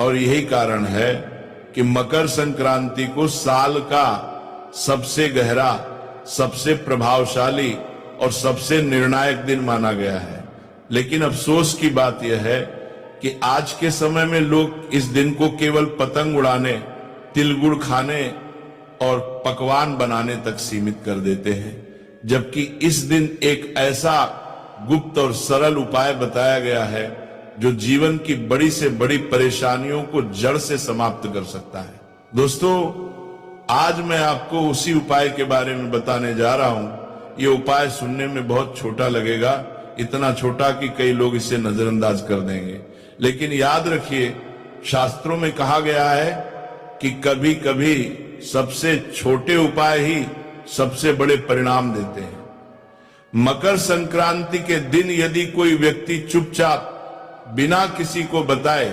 और यही कारण है कि मकर संक्रांति को साल का सबसे गहरा, सबसे प्रभावशाली और सबसे निर्णायक दिन माना गया है। लेकिन अफसोस की बात यह है कि आज के समय में लोग इस दिन को केवल पतंग उड़ाने, तिल गुड़ खाने और पकवान बनाने तक सीमित कर देते हैं, जबकि इस दिन एक ऐसा गुप्त और सरल उपाय बताया गया है जो जीवन की बड़ी से बड़ी परेशानियों को जड़ से समाप्त कर सकता है। दोस्तों, आज मैं आपको उसी उपाय के बारे में बताने जा रहा हूं। ये उपाय सुनने में बहुत छोटा लगेगा, इतना छोटा कि कई लोग इसे नजरअंदाज कर देंगे, लेकिन याद रखिए, शास्त्रों में कहा गया है कि कभी कभी सबसे छोटे उपाय ही सबसे बड़े परिणाम देते हैं। मकर संक्रांति के दिन यदि कोई व्यक्ति चुपचाप बिना किसी को बताए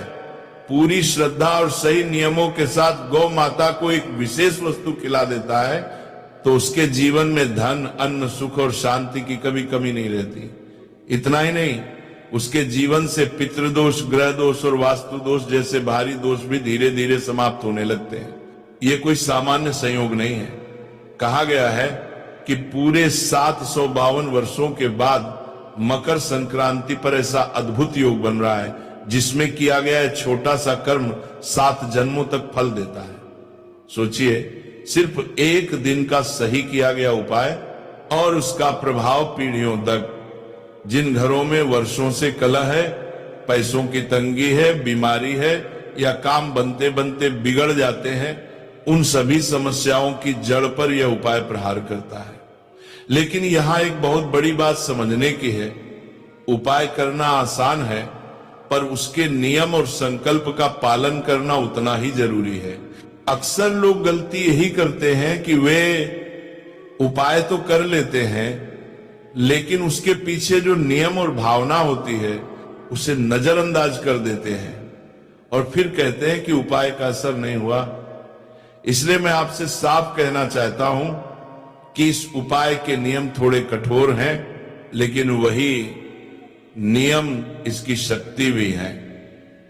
पूरी श्रद्धा और सही नियमों के साथ गौ माता को एक विशेष वस्तु खिला देता है, तो उसके जीवन में धन, अन्न, सुख और शांति की कभी कमी नहीं रहती। इतना ही नहीं, उसके जीवन से पितृदोष, ग्रह दोष और वास्तु दोष जैसे भारी दोष भी धीरे धीरे समाप्त होने लगते हैं। ये कोई सामान्य संयोग नहीं है। कहा गया है कि पूरे 752 वर्षों के बाद मकर संक्रांति पर ऐसा अद्भुत योग बन रहा है जिसमें किया गया छोटा सा कर्म 7 जन्मों तक फल देता है। सोचिए, सिर्फ एक दिन का सही किया गया उपाय और उसका प्रभाव पीढ़ियों तक। जिन घरों में वर्षों से कलह है, पैसों की तंगी है, बीमारी है या काम बनते बनते बिगड़ जाते हैं, उन सभी समस्याओं की जड़ पर यह उपाय प्रहार करता है। लेकिन यहां एक बहुत बड़ी बात समझने की है। उपाय करना आसान है, पर उसके नियम और संकल्प का पालन करना उतना ही जरूरी है। अक्सर लोग गलती यही करते हैं कि वे उपाय तो कर लेते हैं, लेकिन उसके पीछे जो नियम और भावना होती है उसे नजरअंदाज कर देते हैं और फिर कहते हैं कि उपाय का असर नहीं हुआ। इसलिए मैं आपसे साफ कहना चाहता हूं कि इस उपाय के नियम थोड़े कठोर हैं, लेकिन वही नियम इसकी शक्ति भी है।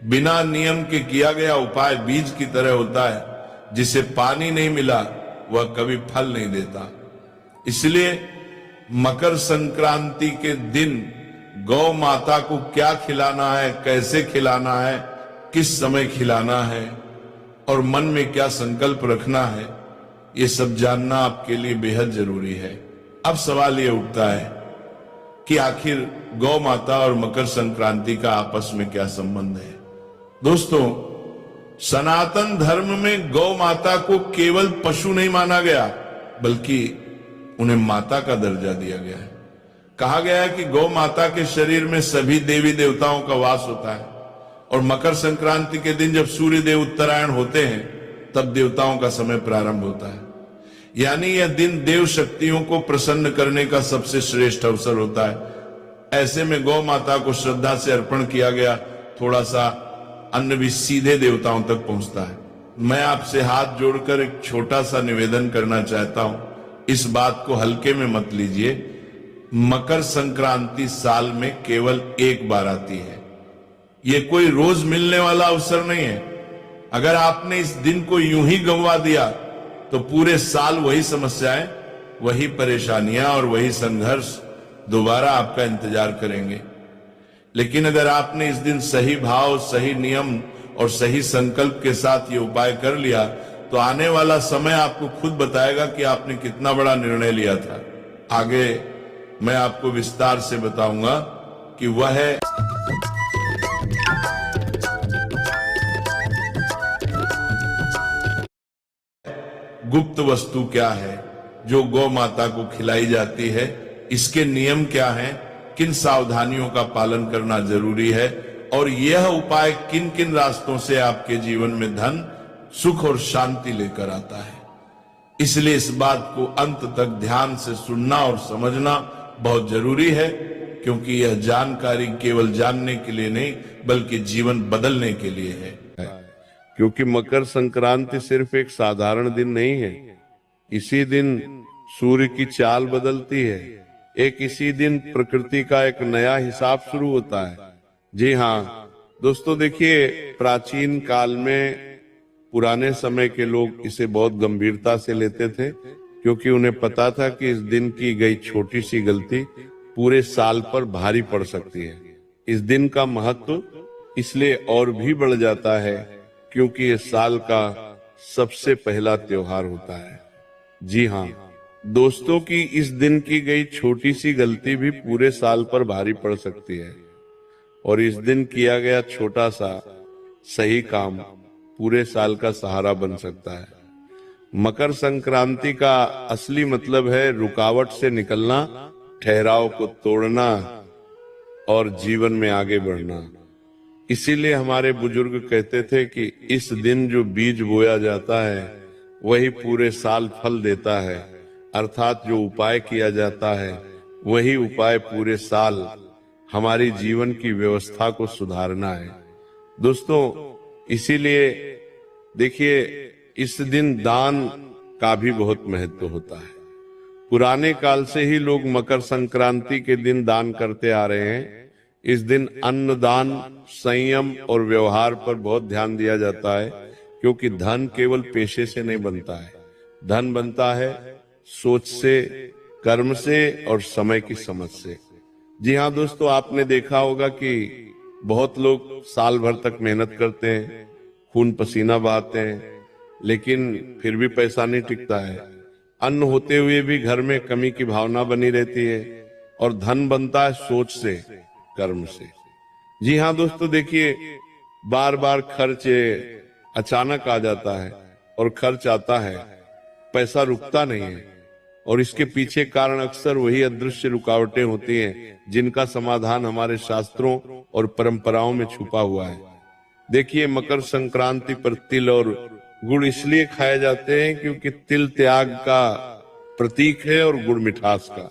बिना नियम के किया गया उपाय बीज की तरह होता है, जिसे पानी नहीं मिला वह कभी फल नहीं देता। इसलिए मकर संक्रांति के दिन गौ माता को क्या खिलाना है, कैसे खिलाना है, किस समय खिलाना है और मन में क्या संकल्प रखना है, ये सब जानना आपके लिए बेहद जरूरी है। अब सवाल ये उठता है कि आखिर गौ माता और मकर संक्रांति का आपस में क्या संबंध है। दोस्तों, सनातन धर्म में गौ माता को केवल पशु नहीं माना गया, बल्कि उन्हें माता का दर्जा दिया गया है। कहा गया है कि गौ माता के शरीर में सभी देवी देवताओं का वास होता है और मकर संक्रांति के दिन जब सूर्य देव उत्तरायण होते हैं तब देवताओं का समय प्रारंभ होता है। यानी यह दिन देव शक्तियों को प्रसन्न करने का सबसे श्रेष्ठ अवसर होता है। ऐसे में गौ माता को श्रद्धा से अर्पण किया गया थोड़ा सा अन्न भी सीधे देवताओं तक पहुंचता है। मैं आपसे हाथ जोड़कर एक छोटा सा निवेदन करना चाहता हूं, इस बात को हल्के में मत लीजिए। मकर संक्रांति साल में केवल एक बार आती है, ये कोई रोज मिलने वाला अवसर नहीं है। अगर आपने इस दिन को यूं ही गंवा दिया तो पूरे साल वही समस्याएं, वही परेशानियां और वही संघर्ष दोबारा आपका इंतजार करेंगे। लेकिन अगर आपने इस दिन सही भाव, सही नियम और सही संकल्प के साथ ये उपाय कर लिया तो आने वाला समय आपको खुद बताएगा कि आपने कितना बड़ा निर्णय लिया था। आगे मैं आपको विस्तार से बताऊंगा कि वह गुप्त वस्तु क्या है जो गौ माता को खिलाई जाती है, इसके नियम क्या हैं, किन सावधानियों का पालन करना जरूरी है और यह उपाय किन किन रास्तों से आपके जीवन में धन, सुख और शांति लेकर आता है। इसलिए इस बात को अंत तक ध्यान से सुनना और समझना बहुत जरूरी है, क्योंकि यह जानकारी केवल जानने के लिए नहीं बल्कि जीवन बदलने के लिए है। क्योंकि मकर संक्रांति सिर्फ एक साधारण दिन नहीं है। इसी दिन सूर्य की चाल बदलती है। एक इसी दिन प्रकृति का एक नया हिसाब शुरू होता है। जी हाँ, दोस्तों देखिए, प्राचीन काल में पुराने समय के लोग इसे बहुत गंभीरता से लेते थे, क्योंकि उन्हें पता था कि इस दिन की गई छोटी सी गलती पूरे साल पर भारी पड़ सकती है। इस दिन का महत्व इसलिए और भी बढ़ जाता है क्योंकि ये साल का सबसे पहला त्योहार होता है। जी हाँ दोस्तों, की इस दिन की गई छोटी सी गलती भी पूरे साल पर भारी पड़ सकती है, और इस दिन किया गया छोटा सा सही काम पूरे साल का सहारा बन सकता है। मकर संक्रांति का असली मतलब है रुकावट से निकलना, ठहराव को तोड़ना और जीवन में आगे बढ़ना। इसीलिए हमारे बुजुर्ग कहते थे कि इस दिन जो बीज बोया जाता है वही पूरे साल फल देता है, अर्थात जो उपाय किया जाता है वही उपाय पूरे साल हमारी जीवन की व्यवस्था को सुधारना है। दोस्तों, इसीलिए देखिए, इस दिन दान का भी बहुत महत्व होता है। पुराने काल से ही लोग मकर संक्रांति के दिन दान करते आ रहे हैं। इस दिन अन्न दान, संयम और व्यवहार पर बहुत ध्यान दिया जाता है, क्योंकि धन केवल पेशे से नहीं बनता है। धन बनता है सोच से, कर्म से और समय की समझ से। जी हाँ दोस्तों, आपने देखा होगा कि बहुत लोग साल भर तक मेहनत करते हैं, खून पसीना बहाते हैं, लेकिन फिर भी पैसा नहीं टिकता है। अन्न होते हुए भी घर में कमी की भावना बनी रहती है, और धन बनता है सोच से, कर्म से। जी हाँ दोस्तों, देखिए, बार बार खर्च अचानक आ जाता है, और खर्च आता है, पैसा रुकता नहीं है, और इसके पीछे कारण अक्सर वही अदृश्य रुकावटें होती हैं जिनका समाधान हमारे शास्त्रों और परंपराओं में छुपा हुआ है। देखिए, मकर संक्रांति पर तिल और गुड़ इसलिए खाए जाते हैं क्योंकि तिल त्याग का प्रतीक है और गुड़ मिठास का,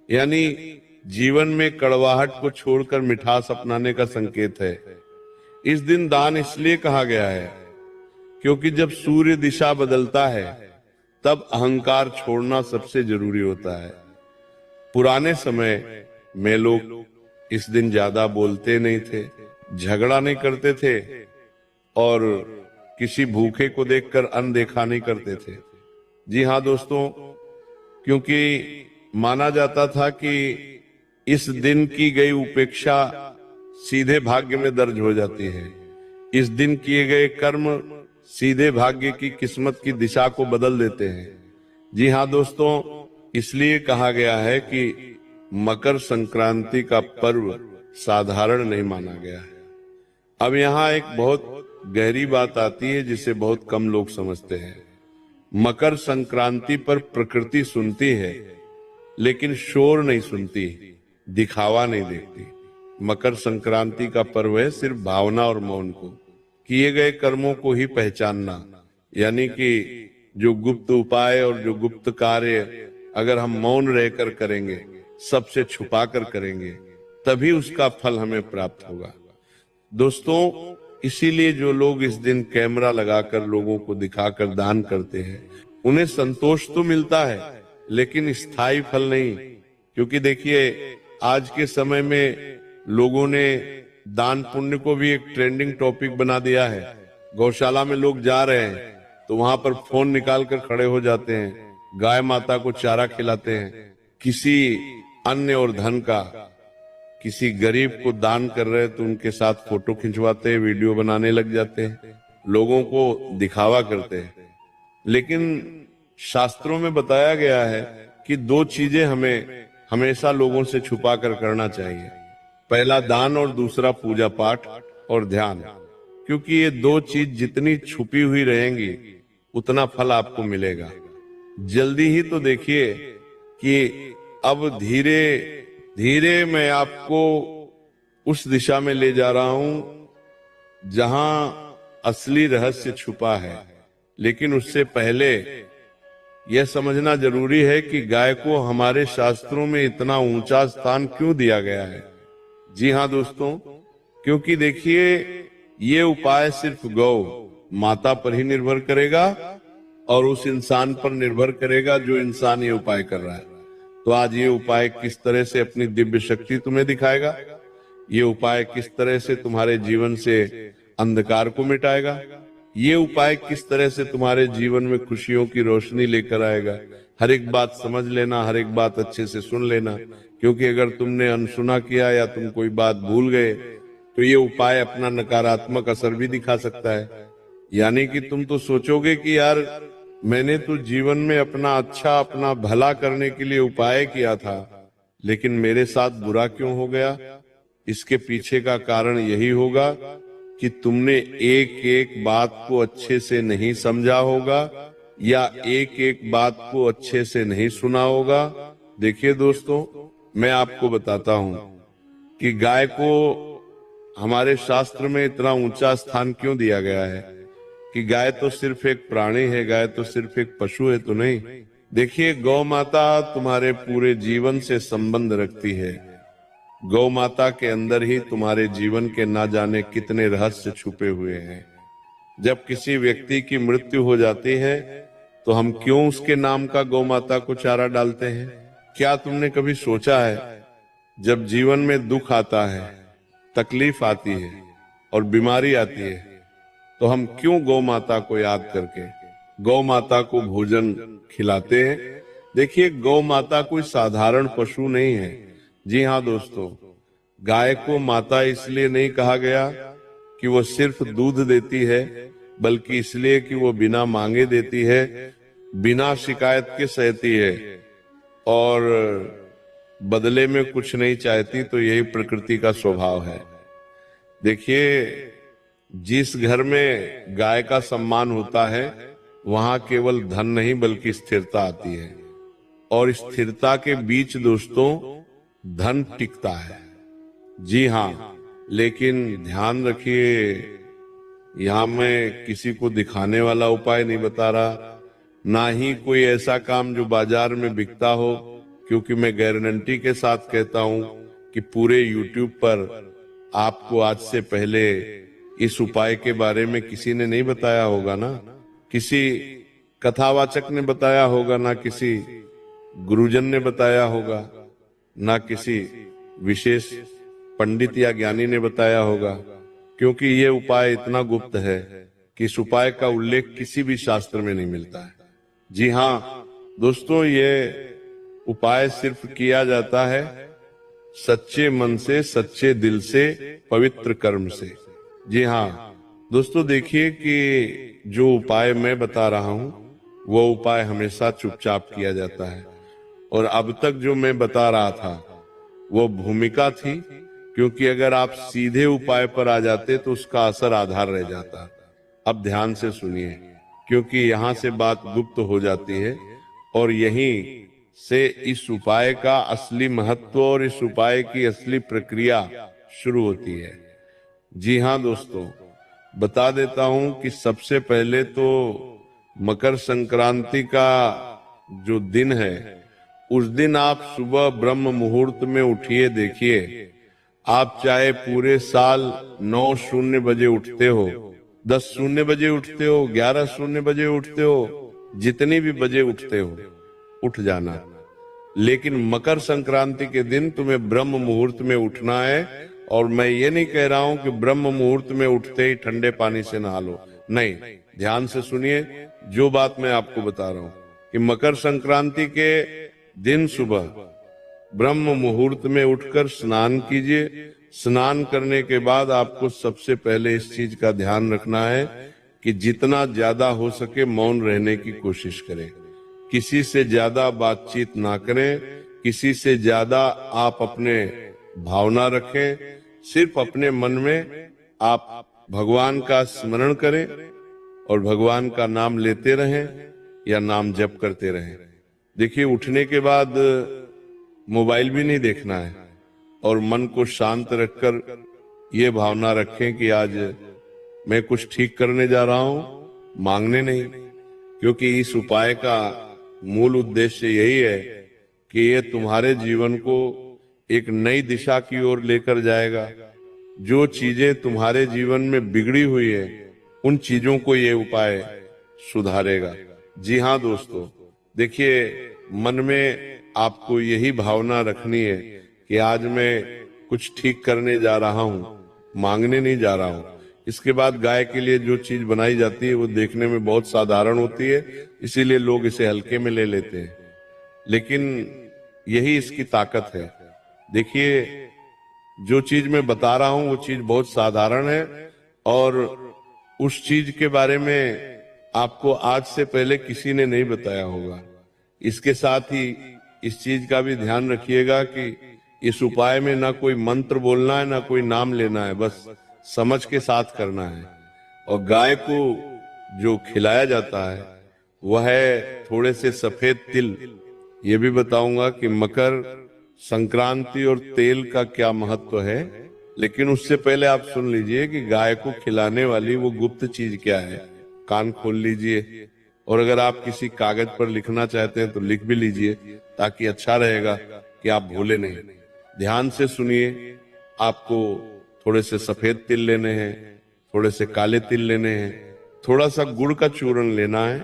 यानी जीवन में कड़वाहट को छोड़कर मिठास अपनाने का संकेत है। इस दिन दान इसलिए कहा गया है क्योंकि जब सूर्य दिशा बदलता है तब अहंकार छोड़ना सबसे जरूरी होता है। पुराने समय में लोग इस दिन ज्यादा बोलते नहीं थे, झगड़ा नहीं करते थे, और किसी भूखे को देखकर अनदेखा नहीं करते थे। जी हाँ दोस्तों, क्योंकि माना जाता था कि इस दिन की गई उपेक्षा सीधे भाग्य में दर्ज हो जाती है। इस दिन किए गए कर्म सीधे भाग्य की किस्मत की दिशा को बदल देते हैं। जी हाँ दोस्तों, इसलिए कहा गया है कि मकर संक्रांति का पर्व साधारण नहीं माना गया है। अब यहाँ एक बहुत गहरी बात आती है जिसे बहुत कम लोग समझते हैं। मकर संक्रांति पर प्रकृति सुनती है, लेकिन शोर नहीं सुनती, दिखावा नहीं देखती। मकर संक्रांति का पर्व है सिर्फ भावना और मौन को, किए गए कर्मों को ही पहचानना, यानी कि जो गुप्त उपाय और जो गुप्त कार्य अगर हम मौन रहकर करेंगे, सबसे छुपा कर करेंगे, तभी उसका फल हमें प्राप्त होगा। दोस्तों, इसीलिए जो लोग इस दिन कैमरा लगाकर लोगों को दिखाकर दान करते हैं, उन्हें संतोष तो मिलता है लेकिन स्थायी फल नहीं। क्योंकि देखिए, आज के समय में लोगों ने दान पुण्य को भी एक ट्रेंडिंग टॉपिक बना दिया है। गौशाला में लोग जा रहे हैं तो वहां पर फोन निकाल कर खड़े हो जाते हैं, गाय माता को चारा खिलाते हैं, किसी अन्न और धन का किसी गरीब को दान कर रहे तो उनके साथ फोटो खिंचवाते हैं, वीडियो बनाने लग जाते हैं, लोगों को दिखावा करते हैं। लेकिन शास्त्रों में बताया गया है कि दो चीजें हमें हमेशा लोगों से छुपा कर करना चाहिए। पहला दान और दूसरा पूजा पाठ और ध्यान, क्योंकि ये दो चीज जितनी छुपी हुई रहेंगी उतना फल आपको मिलेगा। जल्दी ही तो देखिए कि अब धीरे धीरे मैं आपको उस दिशा में ले जा रहा हूं जहां असली रहस्य छुपा है। लेकिन उससे पहले यह समझना जरूरी है कि गाय को हमारे शास्त्रों में इतना ऊंचा स्थान क्यों दिया गया है। जी हाँ दोस्तों, क्योंकि देखिए, ये उपाय सिर्फ गौ माता पर ही निर्भर करेगा और उस इंसान पर निर्भर करेगा जो इंसान ये उपाय कर रहा है। तो आज ये उपाय किस तरह से अपनी दिव्य शक्ति तुम्हें दिखाएगा, ये उपाय किस तरह से तुम्हारे जीवन से अंधकार को मिटाएगा, ये उपाय किस तरह से तुम्हारे जीवन में खुशियों की रोशनी लेकर आएगा। हर एक बात समझ लेना, हर एक बात अच्छे से सुन लेना, क्योंकि अगर तुमने अनसुना किया या तुम कोई बात भूल गए तो ये उपाय अपना नकारात्मक असर भी दिखा सकता है। यानी कि तुम तो सोचोगे कि यार मैंने तो जीवन में अपना अच्छा, अपना भला करने के लिए उपाय किया था, लेकिन मेरे साथ बुरा क्यों हो गया। इसके पीछे का कारण यही होगा कि तुमने एक एक बात को अच्छे से नहीं समझा होगा या एक एक बात को अच्छे से नहीं सुना होगा। देखिए दोस्तों, मैं आपको बताता हूं कि गाय को हमारे शास्त्र में इतना ऊंचा स्थान क्यों दिया गया है कि गाय तो सिर्फ एक प्राणी है, गाय तो सिर्फ एक पशु है तो नहीं। देखिए, गौ माता तुम्हारे पूरे जीवन से संबंध रखती है। गौ माता के अंदर ही तुम्हारे जीवन के ना जाने कितने रहस्य छुपे हुए हैं। जब किसी व्यक्ति की मृत्यु हो जाती है तो हम क्यों उसके नाम का गौ माता को चारा डालते हैं। क्या तुमने कभी सोचा है, जब जीवन में दुख आता है, तकलीफ आती है और बीमारी आती है, तो हम क्यों गौ माता को याद करके गौ माता को भोजन खिलाते हैं। देखिए, गौ माता कोई साधारण पशु नहीं है। जी हाँ दोस्तों, गाय को माता इसलिए नहीं कहा गया कि वो सिर्फ दूध देती है, बल्कि इसलिए कि वो बिना मांगे देती है, बिना शिकायत के सहती है और बदले में कुछ नहीं चाहती। तो यही प्रकृति का स्वभाव है। देखिए, जिस घर में गाय का सम्मान होता है वहां केवल धन नहीं बल्कि स्थिरता आती है, और स्थिरता के बीच दोस्तों धन टिकता है। जी हाँ, लेकिन ध्यान रखिए, यहां मैं किसी को दिखाने वाला उपाय नहीं बता रहा, ना ही कोई ऐसा काम जो बाजार में बिकता हो, क्योंकि मैं गारंटी के साथ कहता हूं कि पूरे YouTube पर आपको आज से पहले इस उपाय के बारे में किसी ने नहीं बताया होगा ना, किसी कथावाचक ने बताया होगा, ना किसी गुरुजन ने बताया होगा, ना किसी विशेष पंडित या ज्ञानी ने बताया होगा, क्योंकि ये उपाय इतना गुप्त है कि इस उपाय का उल्लेख किसी भी शास्त्र में नहीं मिलता है। जी हाँ दोस्तों, ये उपाय सिर्फ किया जाता है सच्चे मन से, सच्चे दिल से, पवित्र कर्म से। जी हाँ दोस्तों, देखिए कि जो उपाय मैं बता रहा हूं वो उपाय हमेशा चुपचाप किया जाता है, और अब तक जो मैं बता रहा था वो भूमिका थी, क्योंकि अगर आप सीधे उपाय पर आ जाते तो उसका असर आधार रह जाता। अब ध्यान से सुनिए, क्योंकि यहां से बात गुप्त हो जाती है और यहीं से इस उपाय का असली महत्व और इस उपाय की असली प्रक्रिया शुरू होती है। जी हाँ दोस्तों, बता देता हूं कि सबसे पहले तो मकर संक्रांति का जो दिन है, उस दिन आप सुबह ब्रह्म मुहूर्त में उठिए। देखिए, आप चाहे पूरे साल 9:00 बजे उठते हो, 10:00 बजे उठते हो, 11:00 बजे उठते हो, जितनी भी बजे उठते हो, उठ जाना। लेकिन मकर संक्रांति के दिन तुम्हें ब्रह्म मुहूर्त में उठना है। और मैं ये नहीं कह रहा हूं कि ब्रह्म मुहूर्त में उठते ही ठंडे पानी से नहा लो, नहीं। ध्यान से सुनिए जो बात मैं आपको बता रहा हूं कि मकर संक्रांति के दिन सुबह ब्रह्म मुहूर्त में उठकर स्नान कीजिए। स्नान करने के बाद आपको सबसे पहले इस चीज का ध्यान रखना है कि जितना ज्यादा हो सके मौन रहने की कोशिश करें। किसी से ज्यादा बातचीत ना करें, किसी से ज्यादा आप अपने भावना रखें। सिर्फ अपने मन में आप भगवान का स्मरण करें और भगवान का नाम लेते रहें या नाम जप करते रहें। देखिए, उठने के बाद मोबाइल भी नहीं देखना है और मन को शांत रखकर ये भावना रखें कि आज मैं कुछ ठीक करने जा रहा हूं, मांगने नहीं। क्योंकि इस उपाय का मूल उद्देश्य यही है कि ये तुम्हारे जीवन को एक नई दिशा की ओर लेकर जाएगा। जो चीजें तुम्हारे जीवन में बिगड़ी हुई है, उन चीजों को ये उपाय सुधारेगा। जी हाँ दोस्तों, देखिए, मन में आपको यही भावना रखनी है कि आज मैं कुछ ठीक करने जा रहा हूं, मांगने नहीं जा रहा हूं। इसके बाद गाय के लिए जो चीज बनाई जाती है वो देखने में बहुत साधारण होती है, इसीलिए लोग इसे हल्के में ले लेते हैं, लेकिन यही इसकी ताकत है। देखिए, जो चीज मैं बता रहा हूं वो चीज बहुत साधारण है, और उस चीज के बारे में आपको आज से पहले किसी ने नहीं बताया होगा। इसके साथ ही इस चीज का भी ध्यान रखिएगा कि इस उपाय में ना कोई मंत्र बोलना है, ना कोई नाम लेना है, बस समझ के साथ करना है। और गाय को जो खिलाया जाता है वह है थोड़े से सफेद तिल। ये भी बताऊंगा कि मकर संक्रांति और तेल का क्या महत्व है, लेकिन उससे पहले आप सुन लीजिए कि गाय को खिलाने वाली वो गुप्त चीज क्या है। कान खोल लीजिए, और अगर आप किसी कागज पर लिखना चाहते हैं तो लिख भी लीजिए, ताकि अच्छा रहेगा कि आप भूले नहीं। ध्यान से सुनिए। आपको थोड़े से सफेद तिल लेने हैं, थोड़े से काले तिल लेने हैं, थोड़ा सा गुड़ का चूर्ण लेना है,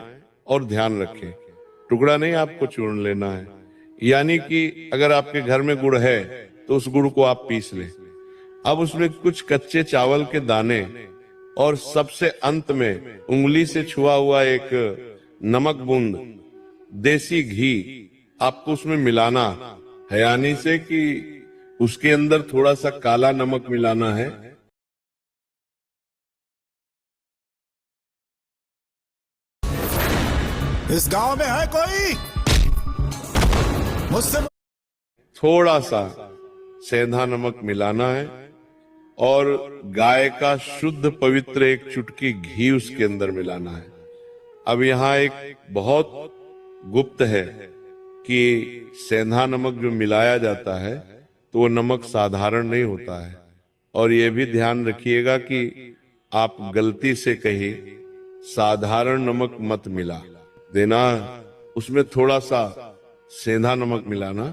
और ध्यान रखें टुकड़ा नहीं, आपको चूर्ण लेना है। यानी कि अगर आपके घर में गुड़ है तो उस गुड़ को आप पीस लें। अब उसमें कुछ कच्चे चावल के दाने, और सबसे अंत में उंगली से छुआ हुआ एक नमक बूंद देसी घी आपको उसमें मिलाना है, यानी से कि उसके अंदर थोड़ा सा काला नमक मिलाना है। इस गांव में है कोई मुझसे? थोड़ा सा सेंधा नमक मिलाना है, और गाय का शुद्ध पवित्र एक चुटकी घी उसके अंदर मिलाना है। अब यहाँ एक बहुत गुप्त है कि सेंधा नमक जो मिलाया जाता है तो वो नमक साधारण नहीं होता है, और ये भी ध्यान रखिएगा कि आप गलती से कहीं साधारण नमक मत मिला देना। उसमें थोड़ा सा सेंधा नमक मिलाना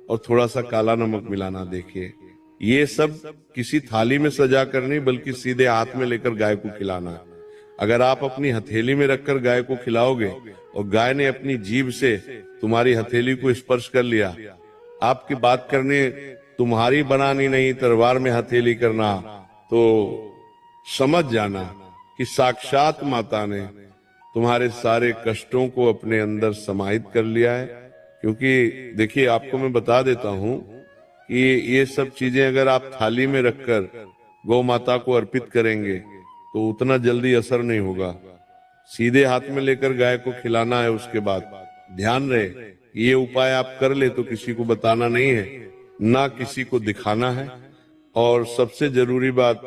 और थोड़ा सा काला नमक मिलाना। देखिए, ये सब किसी थाली में सजा कर नहीं, बल्कि सीधे हाथ में लेकर गाय को खिलाना है। अगर आप अपनी हथेली में रखकर गाय को खिलाओगे और गाय ने अपनी जीभ से तुम्हारी हथेली को स्पर्श कर लिया, आपकी बात करने तुम्हारी बनानी नहीं, तलवार में हथेली करना, तो समझ जाना कि साक्षात माता ने तुम्हारे सारे कष्टों को अपने अंदर समाहित कर लिया है। क्योंकि देखिए, आपको मैं बता देता हूं कि ये सब चीजें अगर आप थाली में रखकर गौ माता को अर्पित करेंगे तो उतना जल्दी असर नहीं होगा। सीधे हाथ में लेकर गाय को खिलाना है। उसके बाद ध्यान रहे, ये उपाय आप कर ले तो किसी को बताना नहीं है, ना किसी को दिखाना है। और सबसे जरूरी बात,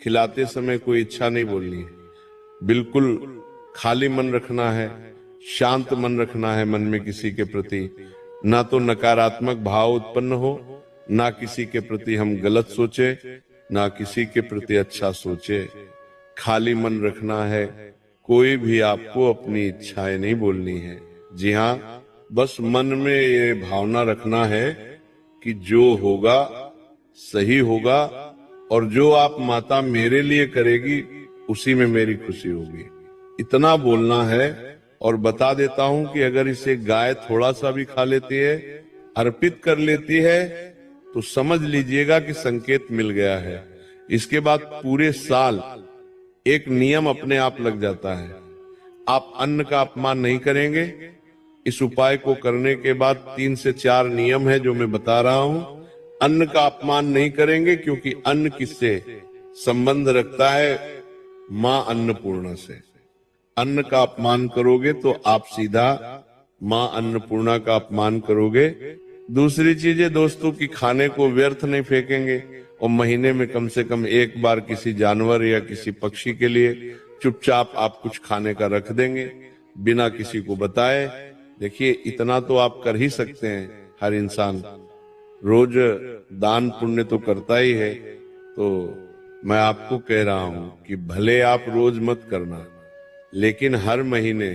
खिलाते समय कोई इच्छा नहीं बोलनी है। बिल्कुल खाली मन रखना है, शांत मन रखना है मन में किसी के प्रति। ना तो नकारात्मक भाव उत्पन्न हो, ना किसी के प्रति हम गलत सोचे, ना किसी के प्रति अच्छा सोचे। खाली मन रखना है। कोई भी आपको अपनी इच्छाएं नहीं बोलनी है। जी हाँ, बस मन में ये भावना रखना है कि जो होगा सही होगा, और जो आप माता मेरे लिए करेगी उसी में मेरी खुशी होगी। इतना बोलना है। और बता देता हूं कि अगर इसे गाय थोड़ा सा भी खा लेती है, अर्पित कर लेती है, तो समझ लीजिएगा कि संकेत मिल गया है। इसके बाद पूरे साल एक नियम अपने आप लग जाता है। आप अन्न का अपमान नहीं करेंगे। इस उपाय को करने के बाद 3 से 4 नियम है जो मैं बता रहा हूं। अन्न का अपमान नहीं करेंगे, क्योंकि अन्न किससे संबंध रखता है? मां अन्नपूर्णा से। अन्न का अपमान करोगे तो आप सीधा मां अन्नपूर्णा का अपमान करोगे। दूसरी चीज है दोस्तों कि खाने को व्यर्थ नहीं फेंकेंगे, और महीने में कम से कम एक बार किसी जानवर या किसी पक्षी के लिए चुपचाप आप कुछ खाने का रख देंगे बिना किसी को बताए। देखिए, इतना तो आप कर ही सकते हैं। हर इंसान रोज दान पुण्य तो करता ही है। तो मैं आपको कह रहा हूं कि भले आप रोज मत करना, लेकिन हर महीने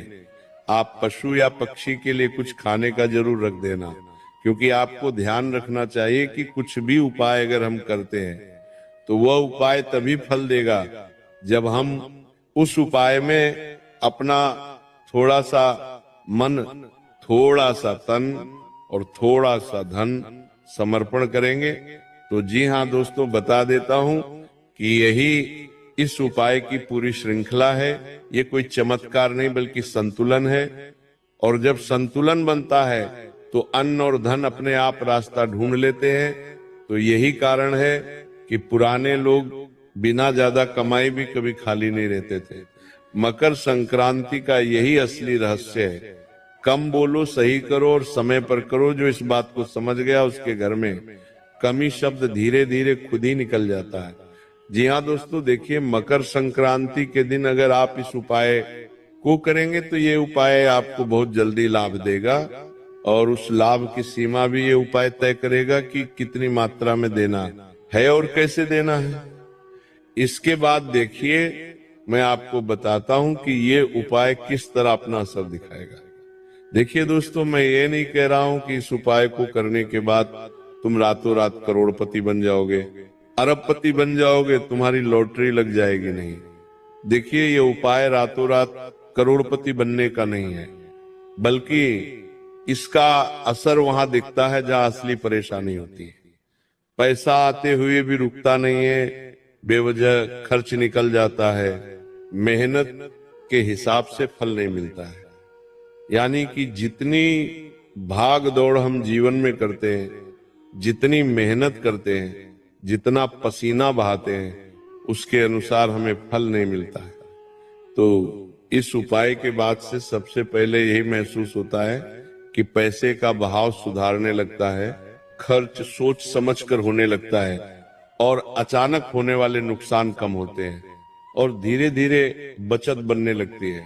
आप पशु या पक्षी के लिए कुछ खाने का जरूर रख देना। क्योंकि आपको ध्यान रखना चाहिए कि कुछ भी उपाय अगर हम करते हैं तो वह उपाय तभी फल देगा जब हम उस उपाय में अपना थोड़ा सा मन, थोड़ा सा तन और थोड़ा सा धन समर्पण करेंगे। तो जी हाँ दोस्तों, बता देता हूं कि यही इस उपाय की पूरी श्रृंखला है। ये कोई चमत्कार नहीं बल्कि संतुलन है। और जब संतुलन बनता है तो अन्न और धन अपने आप रास्ता ढूंढ लेते हैं। तो यही कारण है कि पुराने लोग बिना ज्यादा कमाई भी कभी खाली नहीं रहते थे। मकर संक्रांति का यही असली रहस्य है। कम बोलो, सही करो और समय पर करो। जो इस बात को समझ गया उसके घर में कमी शब्द धीरे धीरे खुद ही निकल जाता है। जी हाँ दोस्तों, देखिए मकर संक्रांति के दिन अगर आप इस उपाय को करेंगे तो ये उपाय आपको बहुत जल्दी लाभ देगा। और उस लाभ की सीमा भी ये उपाय तय करेगा कि कितनी मात्रा में देना है और कैसे देना है। इसके बाद देखिए मैं आपको बताता हूं कि ये उपाय किस तरह अपना असर दिखाएगा। देखिए दोस्तों, मैं ये नहीं कह रहा हूं कि इस उपाय को करने के बाद तुम रातों रात करोड़पति बन जाओगे, अरबपति बन जाओगे, तुम्हारी लॉटरी लग जाएगी। नहीं, देखिए ये उपाय रातों रात करोड़पति बनने का नहीं है, बल्कि इसका असर वहां दिखता है जहां असली परेशानी होती है। पैसा आते हुए भी रुकता नहीं है, बेवजह खर्च निकल जाता है, मेहनत के हिसाब से फल नहीं मिलता है। यानी कि जितनी भाग दौड़ हम जीवन में करते हैं, जितनी मेहनत करते हैं, जितना पसीना बहाते हैं, उसके अनुसार हमें फल नहीं मिलता है। तो इस उपाय के बाद से सबसे पहले यही महसूस होता है कि पैसे का बहाव सुधारने लगता है, खर्च सोच समझकर होने लगता है और अचानक होने वाले नुकसान कम होते हैं और धीरे धीरे बचत बनने लगती है।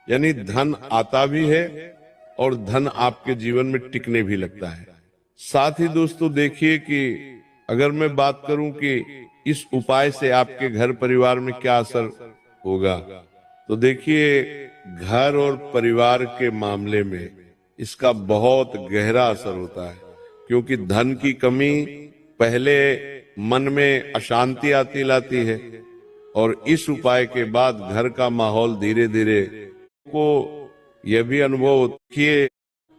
यानी धन आता भी है और धन आपके जीवन में टिकने भी लगता है। साथ ही दोस्तों देखिए कि अगर मैं बात करूं कि इस उपाय से आपके घर परिवार में क्या असर होगा, तो देखिए घर और परिवार के मामले में इसका बहुत गहरा असर होता है। क्योंकि धन की कमी पहले मन में अशांति आती लाती है और इस उपाय के बाद घर का माहौल धीरे धीरे को यह भी अनुभव किए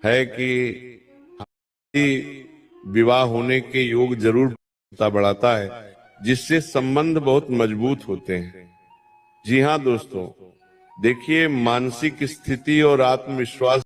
है कि विवाह होने के योग जरूर बढ़ाता है, जिससे संबंध बहुत मजबूत होते हैं। जी हाँ दोस्तों, देखिए मानसिक स्थिति और आत्मविश्वास